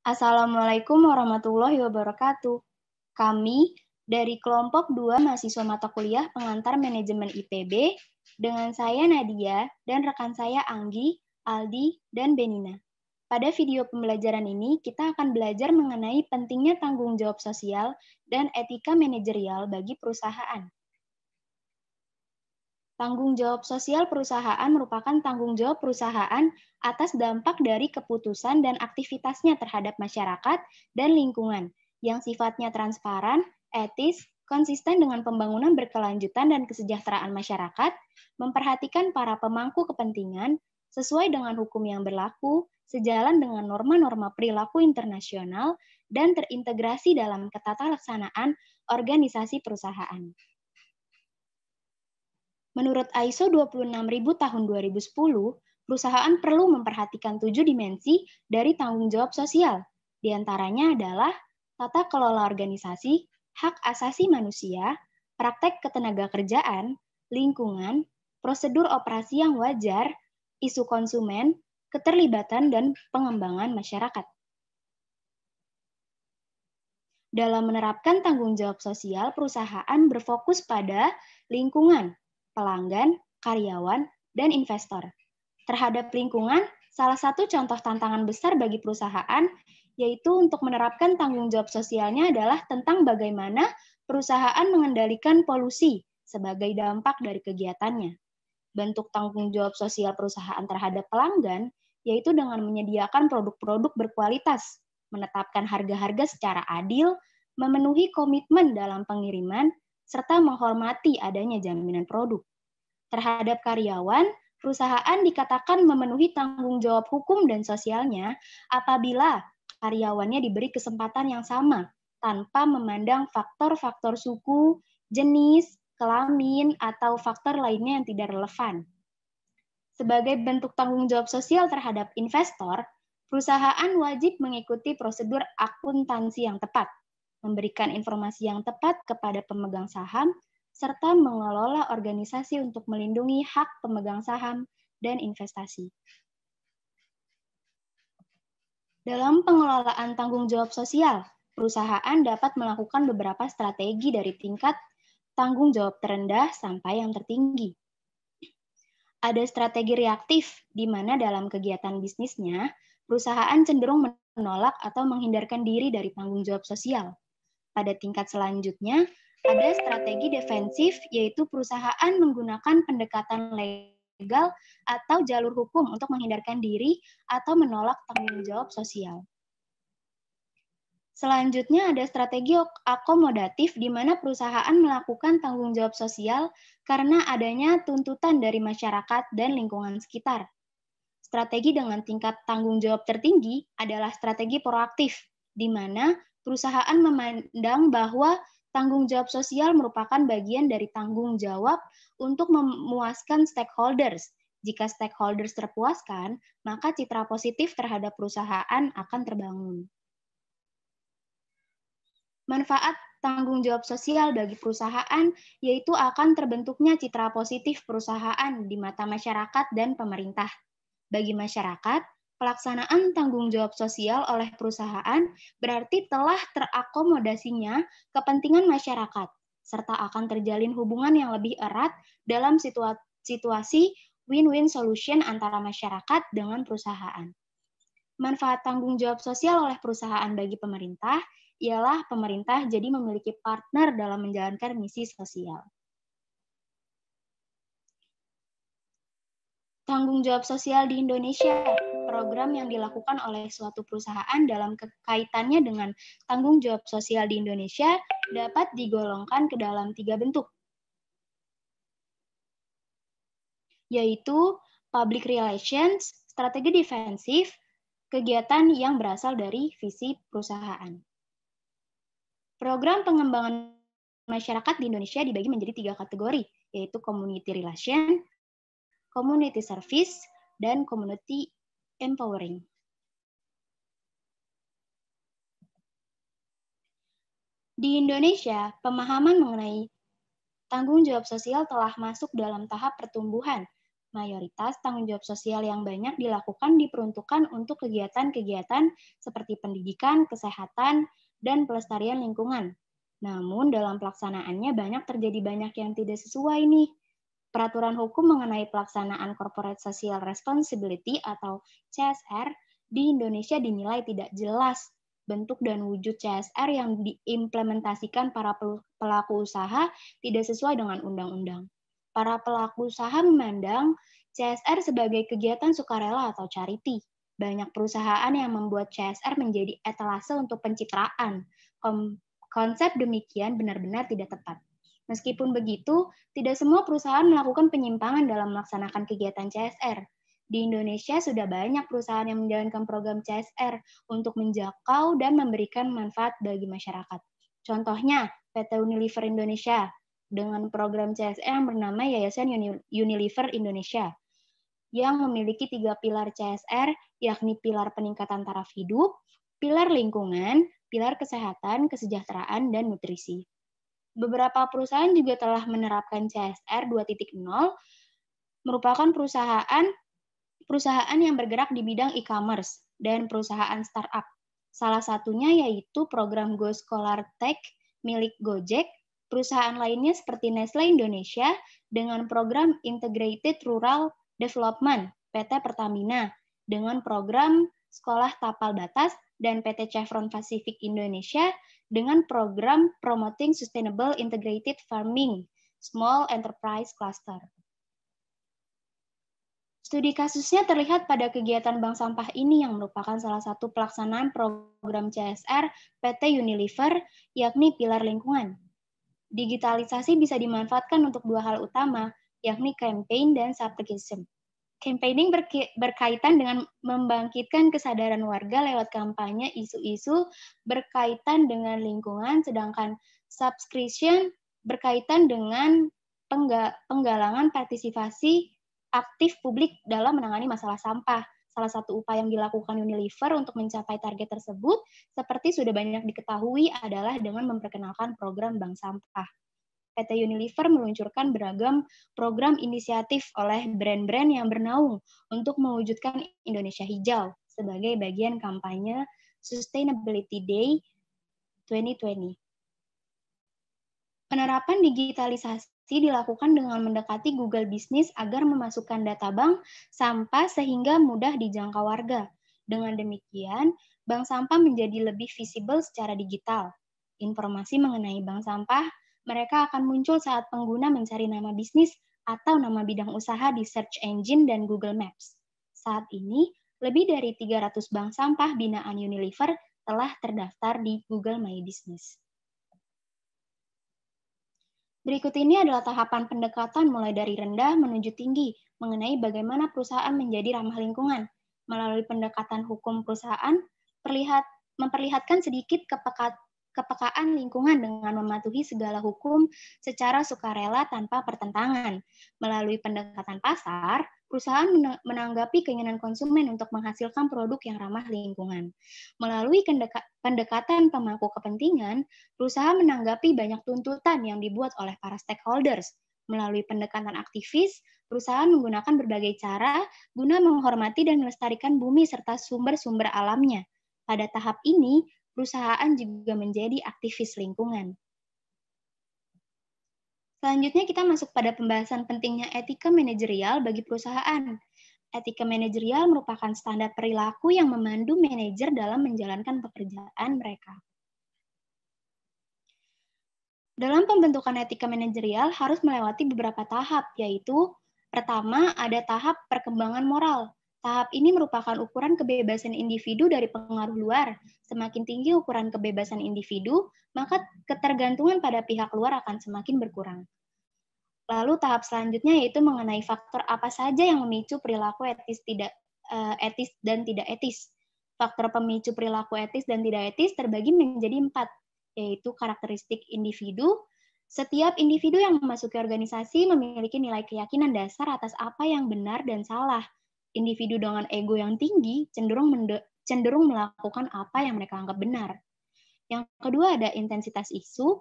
Assalamualaikum warahmatullahi wabarakatuh. Kami dari kelompok 2 mahasiswa mata kuliah pengantar manajemen IPB dengan saya Nadia dan rekan saya Anggi, Aldi, dan Benina. Pada video pembelajaran ini, kita akan belajar mengenai pentingnya tanggung jawab sosial dan etika manajerial bagi perusahaan. Tanggung jawab sosial perusahaan merupakan tanggung jawab perusahaan atas dampak dari keputusan dan aktivitasnya terhadap masyarakat dan lingkungan yang sifatnya transparan, etis, konsisten dengan pembangunan berkelanjutan dan kesejahteraan masyarakat, memperhatikan para pemangku kepentingan sesuai dengan hukum yang berlaku, sejalan dengan norma-norma perilaku internasional, dan terintegrasi dalam ketatalaksanaan organisasi perusahaan. Menurut ISO 26000 tahun 2010, perusahaan perlu memperhatikan 7 dimensi dari tanggung jawab sosial. Di antaranya adalah tata kelola organisasi, hak asasi manusia, praktek ketenagakerjaan, lingkungan, prosedur operasi yang wajar, isu konsumen, keterlibatan dan pengembangan masyarakat. Dalam menerapkan tanggung jawab sosial, perusahaan berfokus pada lingkungan, pelanggan, karyawan, dan investor. Terhadap lingkungan, salah satu contoh tantangan besar bagi perusahaan yaitu untuk menerapkan tanggung jawab sosialnya adalah tentang bagaimana perusahaan mengendalikan polusi sebagai dampak dari kegiatannya. Bentuk tanggung jawab sosial perusahaan terhadap pelanggan yaitu dengan menyediakan produk-produk berkualitas, menetapkan harga-harga secara adil, memenuhi komitmen dalam pengiriman, serta menghormati adanya jaminan produk. Terhadap karyawan, perusahaan dikatakan memenuhi tanggung jawab hukum dan sosialnya apabila karyawannya diberi kesempatan yang sama tanpa memandang faktor-faktor suku, jenis, kelamin, atau faktor lainnya yang tidak relevan. Sebagai bentuk tanggung jawab sosial terhadap investor, perusahaan wajib mengikuti prosedur akuntansi yang tepat, memberikan informasi yang tepat kepada pemegang saham, serta mengelola organisasi untuk melindungi hak pemegang saham dan investasi. Dalam pengelolaan tanggung jawab sosial, perusahaan dapat melakukan beberapa strategi dari tingkat tanggung jawab terendah sampai yang tertinggi. Ada strategi reaktif, di mana dalam kegiatan bisnisnya, perusahaan cenderung menolak atau menghindarkan diri dari tanggung jawab sosial. Pada tingkat selanjutnya, ada strategi defensif, yaitu perusahaan menggunakan pendekatan legal atau jalur hukum untuk menghindarkan diri atau menolak tanggung jawab sosial. Selanjutnya ada strategi akomodatif di mana perusahaan melakukan tanggung jawab sosial karena adanya tuntutan dari masyarakat dan lingkungan sekitar. Strategi dengan tingkat tanggung jawab tertinggi adalah strategi proaktif, di mana perusahaan memandang bahwa tanggung jawab sosial merupakan bagian dari tanggung jawab untuk memuaskan stakeholders. Jika stakeholders terpuaskan, maka citra positif terhadap perusahaan akan terbangun. Manfaat tanggung jawab sosial bagi perusahaan yaitu akan terbentuknya citra positif perusahaan di mata masyarakat dan pemerintah. Bagi masyarakat, pelaksanaan tanggung jawab sosial oleh perusahaan berarti telah terakomodasinya kepentingan masyarakat, serta akan terjalin hubungan yang lebih erat dalam situasi win-win solution antara masyarakat dengan perusahaan. Manfaat tanggung jawab sosial oleh perusahaan bagi pemerintah ialah pemerintah jadi memiliki partner dalam menjalankan misi sosial. Tanggung jawab sosial di Indonesia, program yang dilakukan oleh suatu perusahaan dalam kaitannya dengan tanggung jawab sosial di Indonesia dapat digolongkan ke dalam 3 bentuk, yaitu public relations, strategi defensif, kegiatan yang berasal dari visi perusahaan. Program pengembangan masyarakat di Indonesia dibagi menjadi 3 kategori, yaitu community relation, community service, dan community empowering. Di Indonesia, pemahaman mengenai tanggung jawab sosial telah masuk dalam tahap pertumbuhan Mayoritas tanggung jawab sosial yang banyak dilakukan diperuntukkan untuk kegiatan-kegiatan seperti pendidikan, kesehatan, dan pelestarian lingkungan. Namun dalam pelaksanaannya terjadi banyak yang tidak sesuai nih. Peraturan hukum mengenai pelaksanaan Corporate Social Responsibility atau CSR di Indonesia dinilai tidak jelas. Bentuk dan wujud CSR yang diimplementasikan para pelaku usaha tidak sesuai dengan undang-undang. Para pelaku usaha memandang CSR sebagai kegiatan sukarela atau charity. Banyak perusahaan yang membuat CSR menjadi etalase untuk pencitraan. Konsep demikian benar-benar tidak tepat. Meskipun begitu, tidak semua perusahaan melakukan penyimpangan dalam melaksanakan kegiatan CSR. Di Indonesia sudah banyak perusahaan yang menjalankan program CSR untuk menjangkau dan memberikan manfaat bagi masyarakat. Contohnya, PT Unilever Indonesia dengan program CSR yang bernama Yayasan Unilever Indonesia yang memiliki 3 pilar CSR, yakni pilar peningkatan taraf hidup, pilar lingkungan, pilar kesehatan, kesejahteraan, dan nutrisi. Beberapa perusahaan juga telah menerapkan CSR 2.0, merupakan perusahaan yang bergerak di bidang e-commerce dan perusahaan startup. Salah satunya yaitu program Go Scholar Tech milik Gojek. Perusahaan lainnya seperti Nestle Indonesia dengan program Integrated Rural Development, PT Pertamina, dengan program Sekolah Tapal Batas, dan PT Chevron Pacific Indonesia dengan program Promoting Sustainable Integrated Farming, Small Enterprise Cluster. Studi kasusnya terlihat pada kegiatan bank sampah ini yang merupakan salah satu pelaksanaan program CSR PT Unilever, yakni pilar lingkungan. Digitalisasi bisa dimanfaatkan untuk dua hal utama, yakni campaign dan subscription. Campaigning berkaitan dengan membangkitkan kesadaran warga lewat kampanye isu-isu berkaitan dengan lingkungan, sedangkan subscription berkaitan dengan penggalangan partisipasi aktif publik dalam menangani masalah sampah. Salah satu upaya yang dilakukan Unilever untuk mencapai target tersebut, seperti sudah banyak diketahui, adalah dengan memperkenalkan program bank sampah. PT Unilever meluncurkan beragam program inisiatif oleh brand-brand yang bernaung untuk mewujudkan Indonesia Hijau sebagai bagian kampanye Sustainability Day 2020. Penerapan digitalisasi dilakukan dengan mendekati Google Business agar memasukkan data bank sampah sehingga mudah dijangkau warga. Dengan demikian, bank sampah menjadi lebih visible secara digital. Informasi mengenai bank sampah mereka akan muncul saat pengguna mencari nama bisnis atau nama bidang usaha di search engine dan Google Maps. Saat ini, lebih dari 300 bank sampah binaan Unilever telah terdaftar di Google My Business. Berikut ini adalah tahapan pendekatan mulai dari rendah menuju tinggi mengenai bagaimana perusahaan menjadi ramah lingkungan. Melalui pendekatan hukum perusahaan, memperlihatkan sedikit kepekaan lingkungan dengan mematuhi segala hukum secara sukarela tanpa pertentangan. Melalui pendekatan pasar, perusahaan menanggapi keinginan konsumen untuk menghasilkan produk yang ramah lingkungan. Melalui pendekatan pemangku kepentingan, perusahaan menanggapi banyak tuntutan yang dibuat oleh para stakeholders. Melalui pendekatan aktivis, perusahaan menggunakan berbagai cara guna menghormati dan melestarikan bumi serta sumber-sumber alamnya. Pada tahap ini, perusahaan juga menjadi aktivis lingkungan. Selanjutnya kita masuk pada pembahasan pentingnya etika manajerial bagi perusahaan. Etika manajerial merupakan standar perilaku yang memandu manajer dalam menjalankan pekerjaan mereka. Dalam pembentukan etika manajerial harus melewati beberapa tahap, yaitu pertama ada tahap perkembangan moral. Tahap ini merupakan ukuran kebebasan individu dari pengaruh luar. Semakin tinggi ukuran kebebasan individu, maka ketergantungan pada pihak luar akan semakin berkurang. Lalu tahap selanjutnya yaitu mengenai faktor apa saja yang memicu perilaku etis dan tidak etis. Faktor pemicu perilaku etis dan tidak etis terbagi menjadi 4, yaitu karakteristik individu. Setiap individu yang memasuki organisasi memiliki nilai keyakinan dasar atas apa yang benar dan salah. Individu dengan ego yang tinggi cenderung melakukan apa yang mereka anggap benar. Yang kedua ada intensitas isu.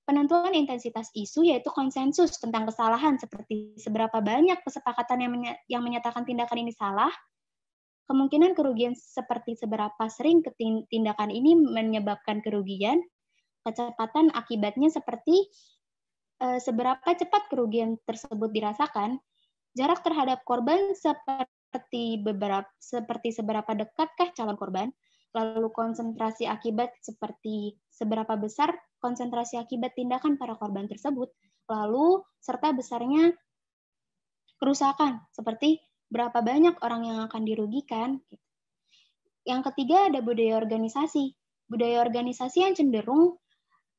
Penentuan intensitas isu yaitu konsensus tentang kesalahan seperti seberapa banyak kesepakatan yang menyatakan tindakan ini salah, kemungkinan kerugian seperti seberapa sering tindakan ini menyebabkan kerugian, kecepatan akibatnya seperti seberapa cepat kerugian tersebut dirasakan, jarak terhadap korban seperti seberapa dekatkah calon korban, lalu konsentrasi akibat seperti seberapa besar konsentrasi akibat tindakan para korban tersebut, lalu serta besarnya kerusakan seperti berapa banyak orang yang akan dirugikan. Yang ketiga ada budaya organisasi. Budaya organisasi yang cenderung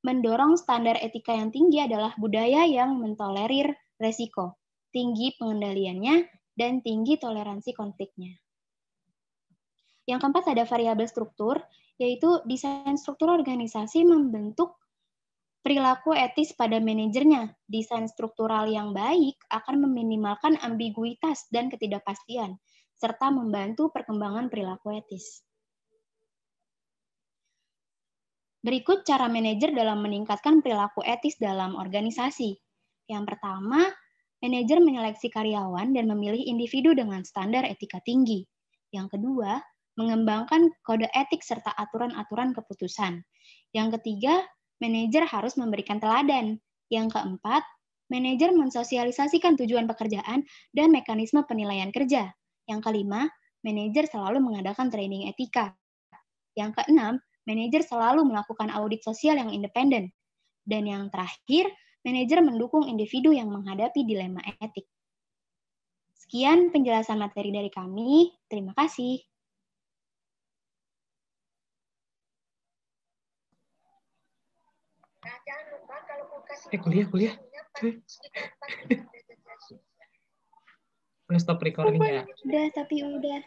mendorong standar etika yang tinggi adalah budaya yang mentolerir resiko, tinggi pengendaliannya, dan tinggi toleransi konfliknya. Yang keempat ada variabel struktur, yaitu desain struktur organisasi membentuk perilaku etis pada manajernya. Desain struktural yang baik akan meminimalkan ambiguitas dan ketidakpastian, serta membantu perkembangan perilaku etis. Berikut cara manajer dalam meningkatkan perilaku etis dalam organisasi. Yang pertama, manajer menyeleksi karyawan dan memilih individu dengan standar etika tinggi. Yang kedua, mengembangkan kode etik serta aturan-aturan keputusan. Yang ketiga, manajer harus memberikan teladan. Yang keempat, manajer mensosialisasikan tujuan pekerjaan dan mekanisme penilaian kerja. Yang kelima, manajer selalu mengadakan training etika. Yang keenam, manajer selalu melakukan audit sosial yang independen. Dan yang terakhir, manajer mendukung individu yang menghadapi dilema etik. Sekian penjelasan materi dari kami. Terima kasih. Kuliah. Udah stop recording ya? Udah, tapi udah.